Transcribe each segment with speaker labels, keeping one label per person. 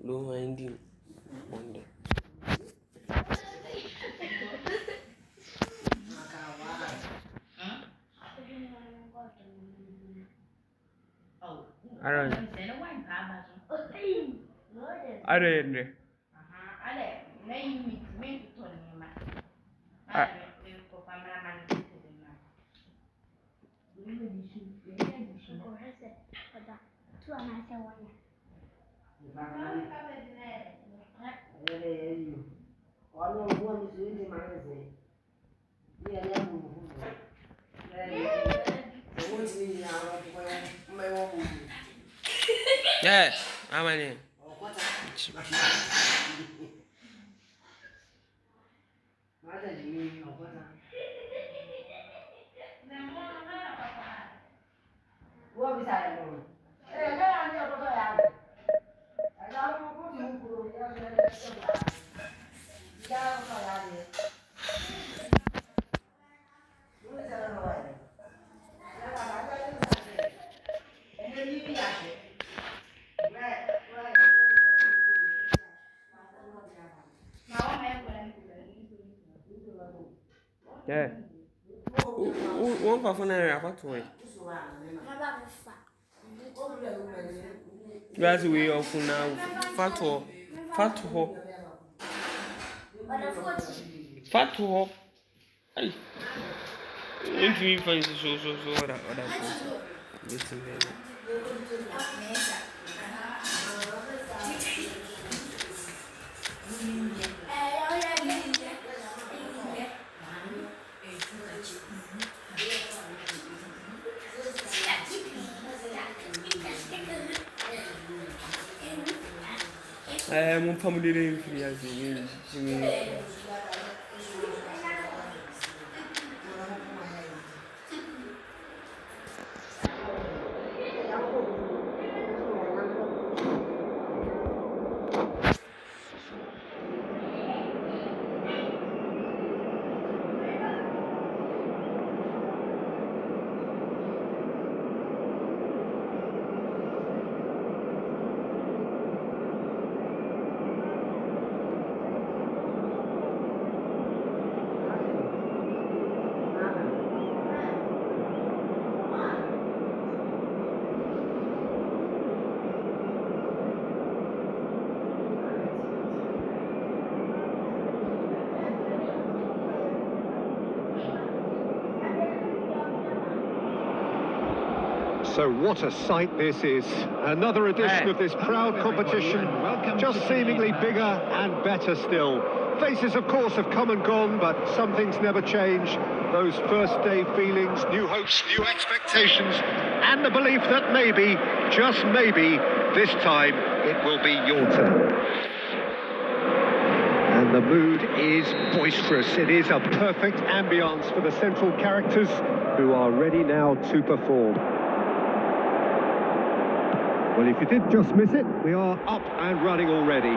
Speaker 1: Low minding on the Aaron. Yeah, I'm in. Yeah. One for now, I to it. That's the way of now. Fat to hey. If you find so other listen there. Mon family live here.
Speaker 2: So what a sight this is. Another edition of this proud competition, just seemingly bigger and better still. Faces, of course, have come and gone, but some things never change. Those first day feelings, new hopes, new expectations, and the belief that maybe, just maybe, this time it will be your turn. And the mood is boisterous. It is a perfect ambience for the central characters who are ready now to perform. Well, if you did just miss it, we are up and running already.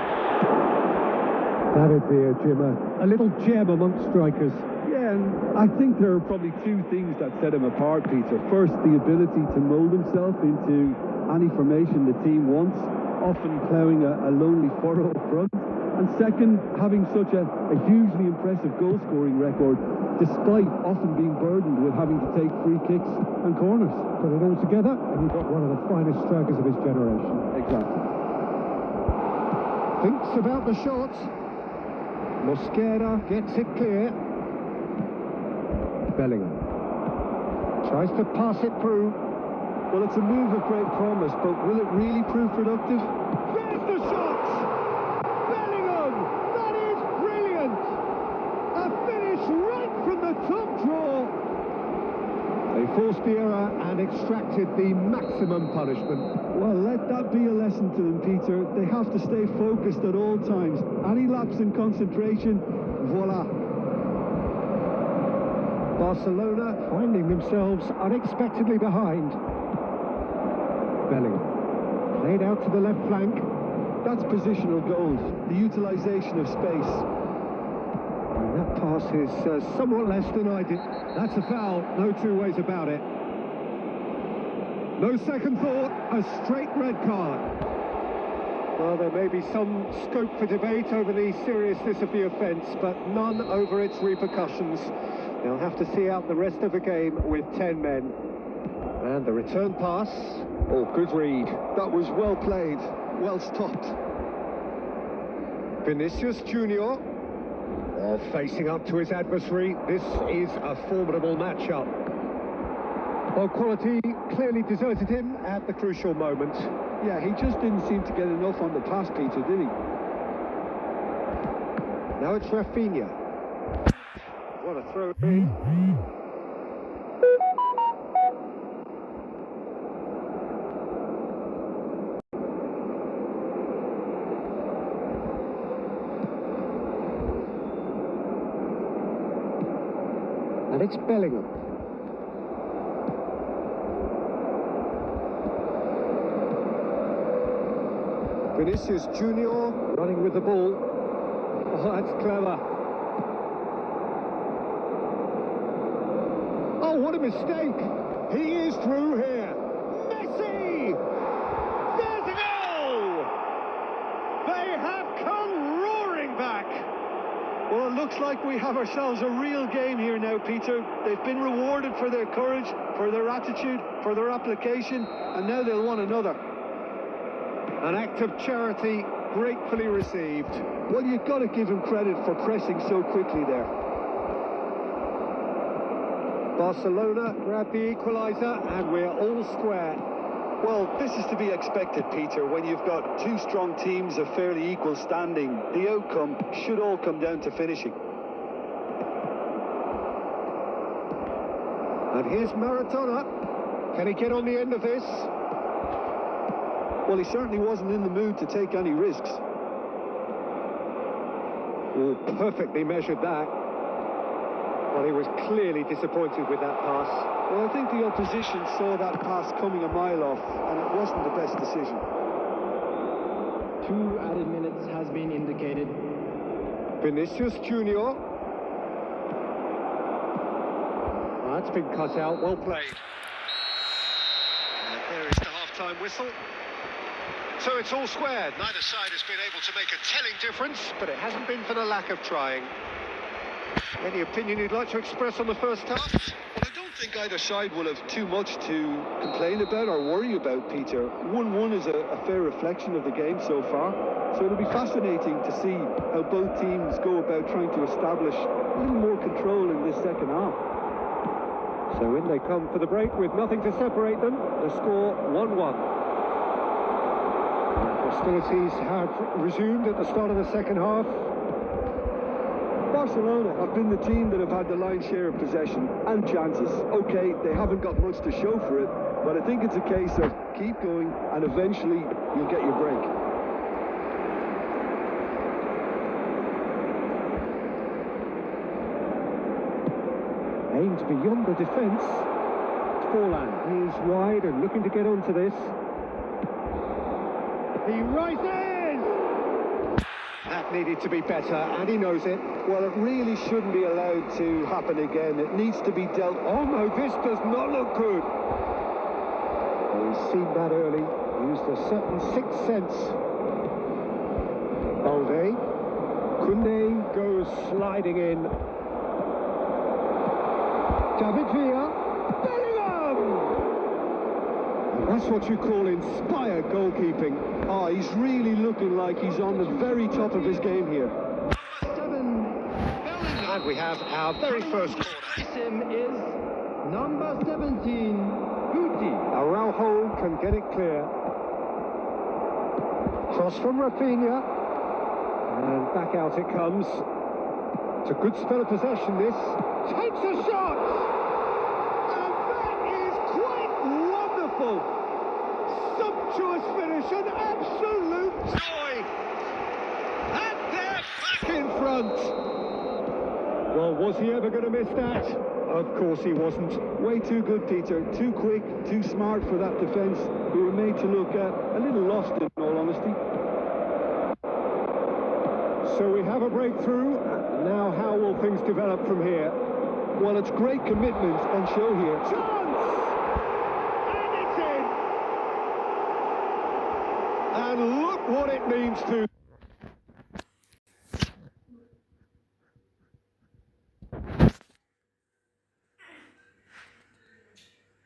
Speaker 3: David Villa, Jimmer, a little gem amongst strikers. Yeah, and I think there are probably two things that set him apart, Peter. First, the ability to mould himself into any formation the team wants, often ploughing a lonely furrow up front. And second, having such a hugely impressive goal-scoring record, despite often being burdened with having to take free kicks and corners.
Speaker 4: Put it all together, and you've got one of the finest strikers of his generation.
Speaker 3: Exactly.
Speaker 4: Thinks about the shot. Mosquera gets it clear. Bellingham tries to pass it through.
Speaker 3: Well, it's a move of great promise, but will it really prove productive?
Speaker 4: There's the shot! Bellingham! That is brilliant! A finish right from the top draw.
Speaker 3: They forced the error and extracted the maximum punishment. Well, let that be a lesson to them, Peter. They have to stay focused at all times. Any lapse in concentration, voila.
Speaker 4: Barcelona finding themselves unexpectedly behind. Bellingham played out to the left flank.
Speaker 3: That's positional goals, the utilisation of space.
Speaker 2: And that pass is somewhat less than ideal.
Speaker 4: That's a foul, no two ways about it. No second thought, a straight red card.
Speaker 2: Well, there may be some scope for debate over the seriousness of the offence, but none over its repercussions. They'll have to see out the rest of the game with 10 men. And the return pass. Oh, good read.
Speaker 3: That was well played, well stopped.
Speaker 2: Vinicius Junior. Oh, facing up to his adversary. This is a formidable matchup. Well, quality clearly deserted him at the crucial moment.
Speaker 3: Yeah, he just didn't seem to get enough on the pass, Peter, did he?
Speaker 2: Now it's Rafinha. What a throw in. And it's Bellingham. Vinicius Junior running with the ball. Oh, that's clever. Oh, what a mistake. He is through here. Messi! There's a goal! They have come roaring back.
Speaker 4: Well, it looks like we have ourselves a real game here now, Peter. They've been rewarded for their courage, for their attitude, for their application, and now they'll want another.
Speaker 2: An act of charity gratefully received.
Speaker 3: Well, you've got to give him credit for pressing so quickly there.
Speaker 2: Barcelona grab the equaliser and we're all square.
Speaker 4: Well, this is to be expected, Peter, when you've got two strong teams of fairly equal standing. The outcome should all come down to finishing.
Speaker 2: And here's Maradona. Can he get on the end of this?
Speaker 3: Well, he certainly wasn't in the mood to take any risks.
Speaker 2: Oh, perfectly measured that. Well, he was clearly disappointed with that pass.
Speaker 3: Well, I think the opposition saw that pass coming a mile off, and it wasn't the best decision.
Speaker 5: 2 added minutes has been indicated.
Speaker 2: Vinicius Junior. That's been cut out, well played. And there is the half-time whistle. So it's all squared. Neither side has been able to make a telling difference, but it hasn't been for the lack of trying. Any opinion you'd like to express on the first half?
Speaker 3: Well, I don't think either side will have too much to complain about or worry about, Peter. 1-1 is a fair reflection of the game so far, so it'll be fascinating to see how both teams go about trying to establish a little more control in this second half.
Speaker 2: So in they come for the break with nothing to separate them. The score 1-1. Hostilities have resumed at the start of the second half.
Speaker 3: Barcelona have been the team that have had the lion's share of possession and chances. Okay, they haven't got much to show for it, but I think it's a case of keep going and eventually you'll get your break.
Speaker 2: Aimed beyond the defence. Forlan is wide and looking to get onto this. He rises! That needed to be better, and he knows it.
Speaker 3: Well, it really shouldn't be allowed to happen again. It needs to be dealt...
Speaker 2: Oh no, this does not look good. Oh, he's seen that early. Used a certain sixth sense. Balde. Koundé goes sliding in. David Villa. Bellingham! And that's what you call inspired goalkeeping.
Speaker 3: Oh, he's really looking like he's on the very top of his game here.
Speaker 2: And we have our very first corner.
Speaker 5: Him is number 17, Guti.
Speaker 2: Araujo can get it clear. Cross from Rafinha. And back out it comes. It's a good spell of possession, this. Takes a shot! And that is quite wonderful! Sumptuous finish, an absolute joy! And they're back in front! Well, was he ever going to miss that? Of course he wasn't.
Speaker 3: Way too good, Peter. Too quick, too smart for that defence, who were made to look a little lost, in all honesty.
Speaker 2: So we have a breakthrough. Now how will things develop from here?
Speaker 4: Well, it's great commitment on show here.
Speaker 2: Chance! And it's in! And look what it means to...